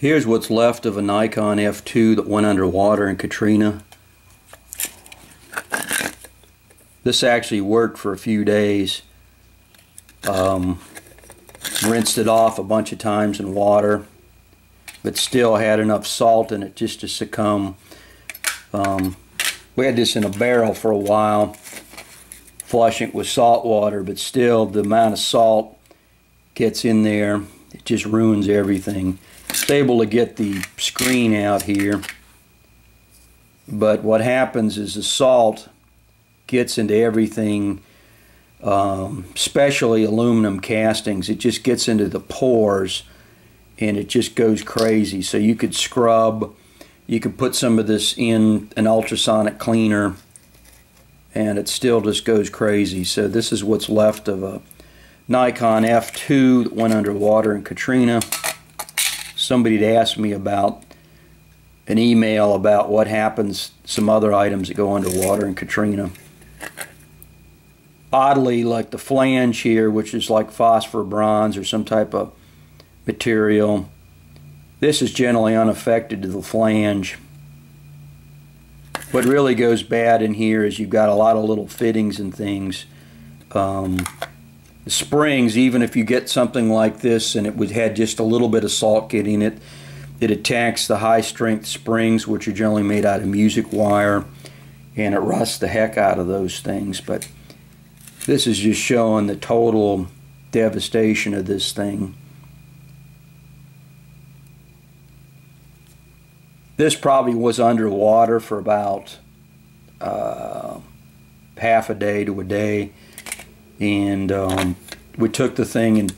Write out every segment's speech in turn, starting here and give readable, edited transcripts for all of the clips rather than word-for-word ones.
Here's what's left of a Nikon F2 that went underwater in Katrina. This actually worked for a few days. Rinsed it off a bunch of times in water, but still had enough salt in it just to succumb. We had this in a barrel for a while, flushing it with salt water, but still the amount of salt gets in there, it just ruins everything. It's able to get the screen out here, but what happens is the salt gets into everything, especially aluminum castings. It just gets into the pores and it just goes crazy. So you could scrub, you could put some of this in an ultrasonic cleaner and it still just goes crazy. So this is what's left of a Nikon F2 that went underwater in Katrina. Somebody had asked me about an email about what happens, some other items that go underwater in Katrina. Oddly, like the flange here, which is like phosphor bronze or some type of material, this is generally unaffected to the flange. What really goes bad in here is you've got a lot of little fittings and things. The springs, even if you get something like this and it would had just a little bit of salt getting it, it attacks the high strength springs, which are generally made out of music wire, and it rusts the heck out of those things. But this is just showing the total devastation of this thing. This probably was underwater for about half a day to a day. And we took the thing, and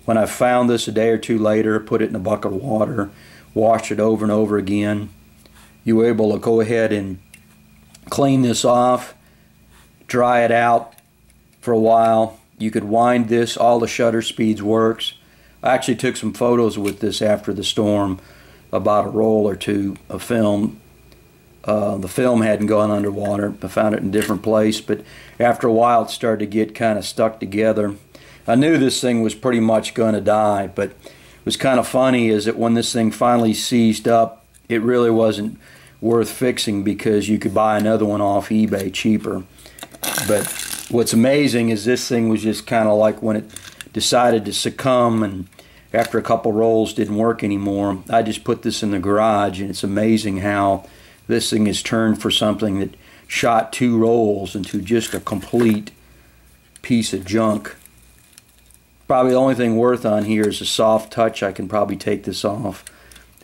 when I found this a day or two later, put it in a bucket of water, washed it over and over again. You were able to go ahead and clean this off, dry it out for a while. You could wind this, all the shutter speeds works. I actually took some photos with this after the storm, about a roll or two of film. The film hadn't gone underwater. I found it in a different place, but after a while it started to get kind of stuck together. I knew this thing was pretty much going to die, but it was kind of funny is that when this thing finally seized up, it really wasn't worth fixing because you could buy another one off eBay cheaper. But what's amazing is this thing was just kind of like when it decided to succumb, and after a couple rolls didn't work anymore, I just put this in the garage, and it's amazing how this thing is turned for something that shot 2 rolls into just a complete piece of junk. Probably the only thing worth on here is a soft touch. I can probably take this off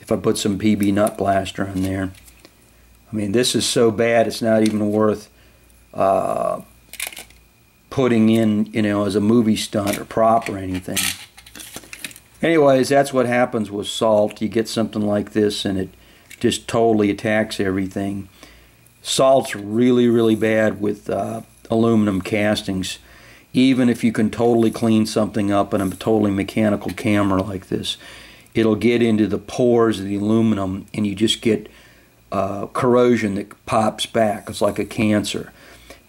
if I put some PB nut blaster on there. I mean, this is so bad it's not even worth putting in, you know, as a movie stunt or prop or anything. Anyways, that's what happens with salt. You get something like this and it just totally attacks everything. Salt's really, really bad with aluminum castings. Even if you can totally clean something up in a totally mechanical camera like this, it'll get into the pores of the aluminum and you just get corrosion that pops back. It's like a cancer.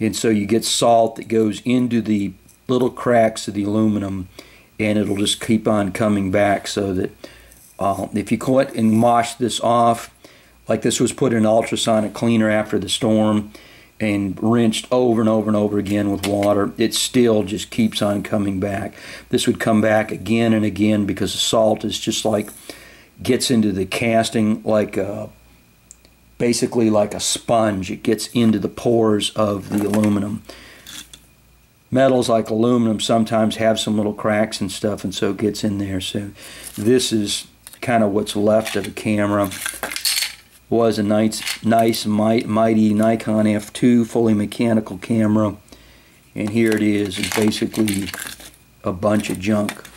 And so you get salt that goes into the little cracks of the aluminum, and it'll just keep on coming back. So that if you go and wash this off, like this was put in an ultrasonic cleaner after the storm and rinsed over and over and over again with water, it still just keeps on coming back. This would come back again and again because the salt is just like gets into the casting like basically like a sponge. It gets into the pores of the aluminum. Metals like aluminum sometimes have some little cracks and stuff, and so it gets in there. So this is kind of what's left of the camera. Was a nice mighty Nikon F2 fully mechanical camera, and here it is. It's basically a bunch of junk.